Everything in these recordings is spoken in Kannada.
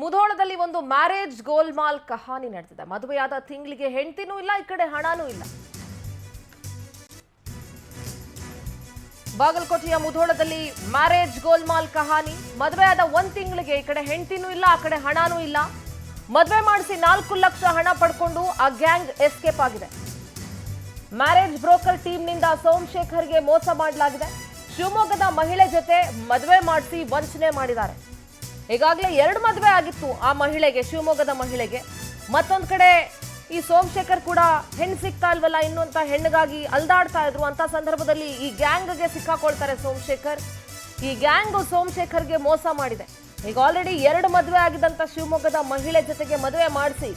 ಮುಧೋಳದಲ್ಲಿ ಒಂದು ಮ್ಯಾರೇಜ್ ಗೋಲ್ಮಾಲ್ ಕಹಾನಿ ನಡೆದಿದೆ. ಮದುವೆಯಾದ ತಿಂಗಳಿಗೆ ಹೆಂಡತಿನೂ ಇಲ್ಲ, ಈ ಕಡೆ ಹಣನೂ ಇಲ್ಲ. ಬಾಗಲಕೋಟೆಯ ಮುಧೋಳದಲ್ಲಿ ಮ್ಯಾರೇಜ್ ಗೋಲ್ಮಾಲ್ ಕಹಾನಿ. ಮದುವೆಯಾದ 1 ತಿಂಗಳಿಗೆ ಈ ಕಡೆ ಹೆಂಡತಿನೂ ಇಲ್ಲ, ಆ ಕಡೆ ಹಣನೂ ಇಲ್ಲ. ಮದುವೆ ಮಾಡಿಸಿ 4 ಲಕ್ಷ ಹಣ ಪಡ್ಕೊಂಡು ಆ ಗ್ಯಾಂಗ್ ಎಸ್ಕೇಪ್ ಆಗಿದೆ. ಮ್ಯಾರೇಜ್ ಬ್ರೋಕರ್ ಟೀಮ್ನಿಂದ ಸೋಮಶೇಖರ್ಗೆ ಮೋಸ ಮಾಡಲಾಗಿದೆ. ಶಿವಮೊಗ್ಗದ ಮಹಿಳೆ ಜೊತೆ ಮದುವೆ ಮಾಡಿಸಿ ವಂಚನೆ ಮಾಡಿದ್ದಾರೆ. ಈಗಾಗಲೇ 2 ಮದುವೆ ಆಗಿತ್ತು ಆ ಮಹಿಳೆಗೆ, ಶಿವಮೊಗ್ಗದ ಮಹಿಳೆಗೆ. ಮತ್ತೊಂದು ಕಡೆ ಈ ಸೋಮಶೇಖರ್ ಕೂಡ ಹೆಣ್ಣು ಸಿಗ್ತಾ ಇಲ್ವಲ್ಲ ಇನ್ನು ಅಂತ ಹೆಣ್ಣಿಗಾಗಿ ಅಲ್ದಾಡ್ತಾ ಇದ್ರು. ಅಂತ ಸಂದರ್ಭದಲ್ಲಿ ಈ ಗ್ಯಾಂಗ್ಗೆ ಸಿಕ್ಕಾಕೊಳ್ತಾರೆ ಸೋಮಶೇಖರ್. ಈ ಗ್ಯಾಂಗ್ ಸೋಮಶೇಖರ್ಗೆ ಮೋಸ ಮಾಡಿದೆ. ಈಗ ಆಲ್ರೆಡಿ 2 ಮದುವೆ ಆಗಿದ್ದಂತ ಶಿವಮೊಗ್ಗದ ಮಹಿಳೆ ಜೊತೆಗೆ ಮದುವೆ ಮಾಡಿಸಿ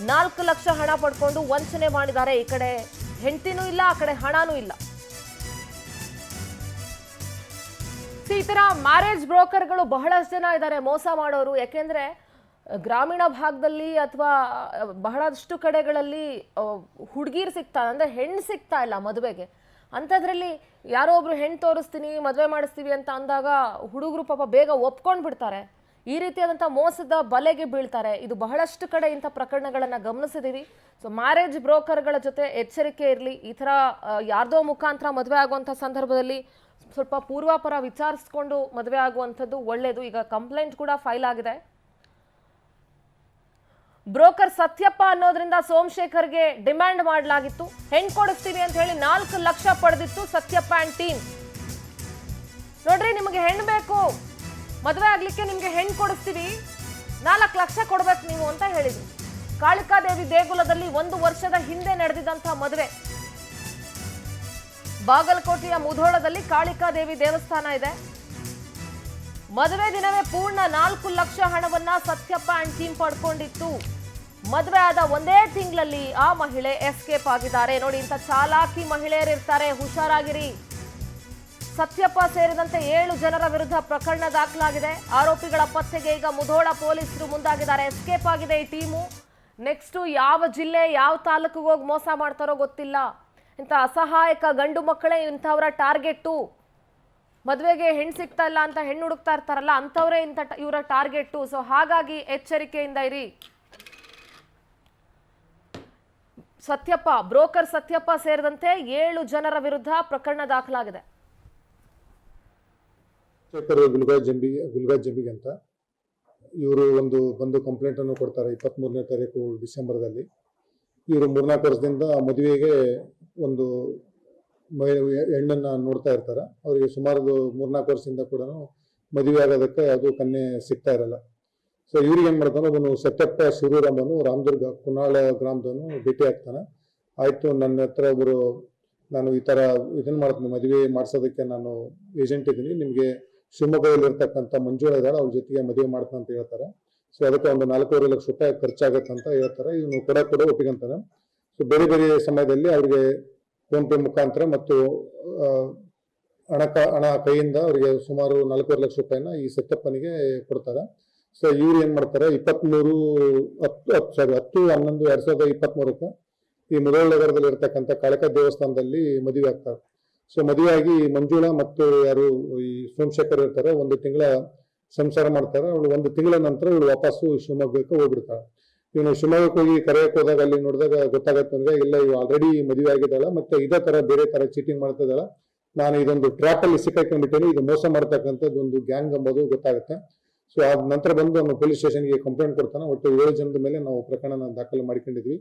4 ಲಕ್ಷ ಹಣ ಪಡ್ಕೊಂಡು ವಂಚನೆ ಮಾಡಿದ್ದಾರೆ. ಈ ಕಡೆ ಹೆಂಡತಿನೂ ಇಲ್ಲ, ಆ ಕಡೆ ಹಣನೂ ಇಲ್ಲ. ಈ ತರ ಮ್ಯಾರೇಜ್ ಬ್ರೋಕರ್ಗಳು ಬಹಳಷ್ಟು ಜನ ಇದ್ದಾರೆ ಮೋಸ ಮಾಡೋರು. ಯಾಕೆಂದ್ರೆ ಗ್ರಾಮೀಣ ಭಾಗದಲ್ಲಿ ಅಥವಾ ಬಹಳಷ್ಟು ಕಡೆಗಳಲ್ಲಿ ಹುಡುಗಿರು ಸಿಗ್ತಾ ಅಂದ್ರೆ ಹೆಣ್ಣು ಸಿಗ್ತಾ ಇಲ್ಲ ಮದುವೆಗೆ. ಅಂಥದ್ರಲ್ಲಿ ಯಾರೋ ಒಬ್ರು ಹೆಣ್ಣು ತೋರಿಸ್ತೀನಿ ಮದುವೆ ಮಾಡಿಸ್ತೀವಿ ಅಂತ ಅಂದಾಗ ಹುಡುಗರು ಪಾಪ ಬೇಗ ಒಪ್ಕೊಂಡು ಬಿಡ್ತಾರೆ. ಈ ರೀತಿಯಾದಂಥ ಮೋಸದ ಬಲೆಗೆ ಬೀಳ್ತಾರೆ. ಇದು ಬಹಳಷ್ಟು ಕಡೆ ಇಂಥ ಪ್ರಕರಣಗಳನ್ನು ಗಮನಿಸಿದ್ದೀವಿ. ಸೊ ಮ್ಯಾರೇಜ್ ಬ್ರೋಕರ್ಗಳ ಜೊತೆ ಎಚ್ಚರಿಕೆ ಇರಲಿ. ಈ ಥರ ಯಾರ್ದೋ ಮುಖಾಂತರ ಮದುವೆ ಆಗುವಂಥ ಸಂದರ್ಭದಲ್ಲಿ ಸ್ವಲ್ಪ ಪೂರ್ವಾಪರ ವಿಚಾರಿಸ್ಕೊಂಡು ಮದುವೆ ಆಗುವಂಥದ್ದು ಒಳ್ಳೆಯದು. ಈಗ ಕಂಪ್ಲೇಂಟ್ ಕೂಡ ಫೈಲ್ ಆಗಿದೆ. ಬ್ರೋಕರ್ ಸತ್ಯಪ್ಪ ಅನ್ನೋದ್ರಿಂದ ಸೋಮಶೇಖರ್ಗೆ ಡಿಮ್ಯಾಂಡ್ ಮಾಡಲಾಗಿತ್ತು. ಹೆಣ್ಣು ಕೊಡಿಸ್ತೀವಿ ಅಂತ ಹೇಳಿ 4 ಲಕ್ಷ ಪಡೆದಿತ್ತು ಸತ್ಯಪ್ಪ ಅಂಡ್ ಟೀಮ್. ನೋಡ್ರಿ, ನಿಮಗೆ ಹೆಣ್ಣು ಬೇಕು, ಮದುವೆ ಆಗ್ಲಿಕ್ಕೆ ನಿಮ್ಗೆ ಹೆಣ್ಣು ಕೊಡಿಸ್ತೀವಿ, 4 ಲಕ್ಷ ಕೊಡ್ಬೇಕು ನೀವು ಅಂತ ಹೇಳಿದ್ರು. ಕಾಳಿಕಾದೇವಿ ದೇಗುಲದಲ್ಲಿ 1 ವರ್ಷದ ಹಿಂದೆ ನಡೆದಿದ್ದಂಥ ಮದುವೆ. ಬಾಗಲಕೋಟೆಯ ಮುಧೋಳದಲ್ಲಿ ಕಾಳಿಕಾದೇವಿ ದೇವಸ್ಥಾನ ಇದೆ. ಮದುವೆ ದಿನವೇ ಪೂರ್ಣ 4 ಲಕ್ಷ ಹಣವನ್ನ ಸತ್ಯಪ್ಪ ಅಂಡ್ ಟೀಮ್ ಪಡ್ಕೊಂಡಿತ್ತು. ಮದುವೆ ಆದ 1 ತಿಂಗಳಲ್ಲಿ ಆ ಮಹಿಳೆ ಎಸ್ಕೇಪ್ ಆಗಿದ್ದಾರೆ. ನೋಡಿ, ಇಂಥ ಚಾಲಾಕಿ ಮಹಿಳೆಯರಿರ್ತಾರೆ, ಹುಷಾರಾಗಿರಿ. ಸತ್ಯಪ್ಪ ಸೇರಿದಂತೆ 7 ಜನರ ವಿರುದ್ಧ ಪ್ರಕರಣ ದಾಖಲಾಗಿದೆ. ಆರೋಪಿಗಳ ಪತ್ತೆಗೆ ಈಗ ಮುಧೋಳ ಪೊಲೀಸರು ಮುಂದಾಗಿದ್ದಾರೆ. ಎಸ್ಕೇಪ್ ಆಗಿದೆ ಈ ಟೀಮು. ನೆಕ್ಸ್ಟ್ ಯಾವ ಜಿಲ್ಲೆ ಯಾವ ತಾಲೂಕಿಗೆ ಹೋಗಿ ಮೋಸ ಮಾಡ್ತಾರೋ ಗೊತ್ತಿಲ್ಲ. ಇಂಥ ಅಸಹಾಯಕ ಗಂಡು ಮಕ್ಕಳೇ ಇಂಥವರ ಟಾರ್ಗೆಟ್ಟು. ಮದುವೆಗೆ ಹೆಣ್ಣು ಸಿಗ್ತಾ ಇಲ್ಲ ಅಂತ ಹೆಣ್ಣು ಹುಡುಕ್ತಾ ಇರ್ತಾರಲ್ಲ, ಅಂಥವರೇ ಇವರ ಟಾರ್ಗೆಟ್ಟು. ಸೊ ಹಾಗಾಗಿ ಎಚ್ಚರಿಕೆಯಿಂದ ಇರಿ. ಸತ್ಯಪ್ಪ, ಬ್ರೋಕರ್ ಸತ್ಯಪ್ಪ ಸೇರಿದಂತೆ 7 ಜನರ ವಿರುದ್ಧ ಪ್ರಕರಣ ದಾಖಲಾಗಿದೆ. ಗುಲ್ಗಾಜ್ ಜಂಬಿಗೆ ಅಂತ ಇವರು ಬಂದು ಕಂಪ್ಲೇಂಟ್ ಅನ್ನು ಕೊಡ್ತಾರೆ 23ನೇ ತಾರೀಕು ಡಿಸೆಂಬರ್ದಲ್ಲಿ. ಇವರು 3-4 ವರ್ಷದಿಂದ ಮದುವೆಗೆ ಒಂದು ಹೆಣ್ಣನ್ನು ನೋಡ್ತಾ ಇರ್ತಾರೆ. ಅವರಿಗೆ ಸುಮಾರು 3-4 ವರ್ಷದಿಂದ ಕೂಡ ಮದುವೆ ಆಗೋದಕ್ಕೆ ಅದು ಕನ್ಯೆ ಸಿಗ್ತಾ ಇರಲ್ಲ. ಸೊ ಇವ್ರಿಗೆ ಏನು ಮಾಡ್ತಾನೆ, ಅವನು ಸತ್ಯಪ್ಪ ಶಿವರಾಮನು ರಾಮದುರ್ಗ ಕುನಾಳ ಗ್ರಾಮದವನು ಭೇಟಿ ಆಗ್ತಾನೆ. ಆಯಿತು, ನನ್ನ ಹತ್ರ ನಾನು ಈ ಥರ ಇದನ್ನು ಮಾಡ್ತೀನಿ, ಮದುವೆ ಮಾಡಿಸೋದಕ್ಕೆ ನಾನು ಏಜೆಂಟ್ ಇದ್ದೀನಿ, ನಿಮಗೆ ಶಿವಮೊಗ್ಗದಲ್ಲಿ ಇರ್ತಕ್ಕಂಥ ಮಂಜುಳಾ ಇದ್ದಾಳೆ, ಅವ್ರ ಜೊತೆಗೆ ಮದುವೆ ಮಾಡ್ತಾನೆ ಅಂತ ಹೇಳ್ತಾರೆ. ಸೊ ಅದಕ್ಕೆ ಒಂದು 4.5 ಲಕ್ಷ ರೂಪಾಯಿ ಖರ್ಚಾಗತ್ತೆ ಅಂತ ಹೇಳ್ತಾರೆ. ಇವನು ಕೂಡ ಒಪ್ಪಿಕೊಂತಾನೆ. ಸೊ ಬೇರೆ ಬೇರೆ ಸಮಯದಲ್ಲಿ ಅವ್ರಿಗೆ ಫೋನ್ ಪೇ ಮುಖಾಂತರ ಮತ್ತು ಹಣ ಕೈಯಿಂದ ಅವರಿಗೆ ಸುಮಾರು 4.5 ಲಕ್ಷ ರೂಪಾಯಿನ ಈ ಸತ್ಯಪ್ಪನಿಗೆ ಕೊಡ್ತಾರೆ. ಸೊ ಇವ್ರು ಏನ್ ಮಾಡ್ತಾರೆ, 10/11/2023 ಈ ಮುಧೋಳ ನಗರದಲ್ಲಿ ಇರ್ತಕ್ಕಂಥ ಕಾಳಿಕಾ ದೇವಸ್ಥಾನದಲ್ಲಿ ಮದುವೆ ಆಗ್ತಾರೆ. ಸೊ ಮದುವೆಯಾಗಿ ಮಂಜುಳಾ ಮತ್ತು ಯಾರು ಈ ಸೋಮಶೇಖರ್ ಇರ್ತಾರೆ 1 ತಿಂಗಳ ಸಂಸಾರ ಮಾಡ್ತಾರೆ. ಅವಳು 1 ತಿಂಗಳ ನಂತರ ಇವಳು ವಾಪಸ್ಸು ಶಿವಮೊಗ್ಗಕ್ಕೆ ಹೋಗ್ಬಿಡ್ತಾಳೆ. ಇವನು ಶಿವಮೊಗ್ಗಕ್ಕೆ ಹೋಗಿ ಕರೆಯಕ್ಕೆ ಹೋದಾಗ ಅಲ್ಲಿ ನೋಡಿದಾಗ ಗೊತ್ತಾಗತ್ತೆ ಅಂದ್ರೆ, ಇಲ್ಲ ಇವ್ ಆಲ್ರೆಡಿ ಮದುವೆ ಆಗಿದ್ದಾಳ, ಮತ್ತೆ ಇದೇ ತರ ಬೇರೆ ತರ ಚೀಟಿಂಗ್ ಮಾಡ್ತಾ ಇದ್ದಾಳ, ನಾನು ಇದೊಂದು ಟ್ರ್ಯಾಪ್ ಅಲ್ಲಿ ಸಿಕ್ಕಾಕೊಂಡ್ಬಿಟ್ಟೇನೆ, ಇದು ಮೋಸ ಮಾಡ್ತಕ್ಕಂಥದ್ದು ಒಂದು ಗ್ಯಾಂಗ್ ಎಂಬುದು ಗೊತ್ತಾಗುತ್ತೆ. ಸೊ ಆದ ನಂತರ ಬಂದು ಅವನು ಪೊಲೀಸ್ ಸ್ಟೇಷನ್ಗೆ ಕಂಪ್ಲೇಂಟ್ ಕೊಡ್ತಾನೆ. ಒಟ್ಟು 7 ಜನದ ಮೇಲೆ ನಾವು ಪ್ರಕರಣ ದಾಖಲು ಮಾಡಿಕೊಂಡಿದ್ವಿ.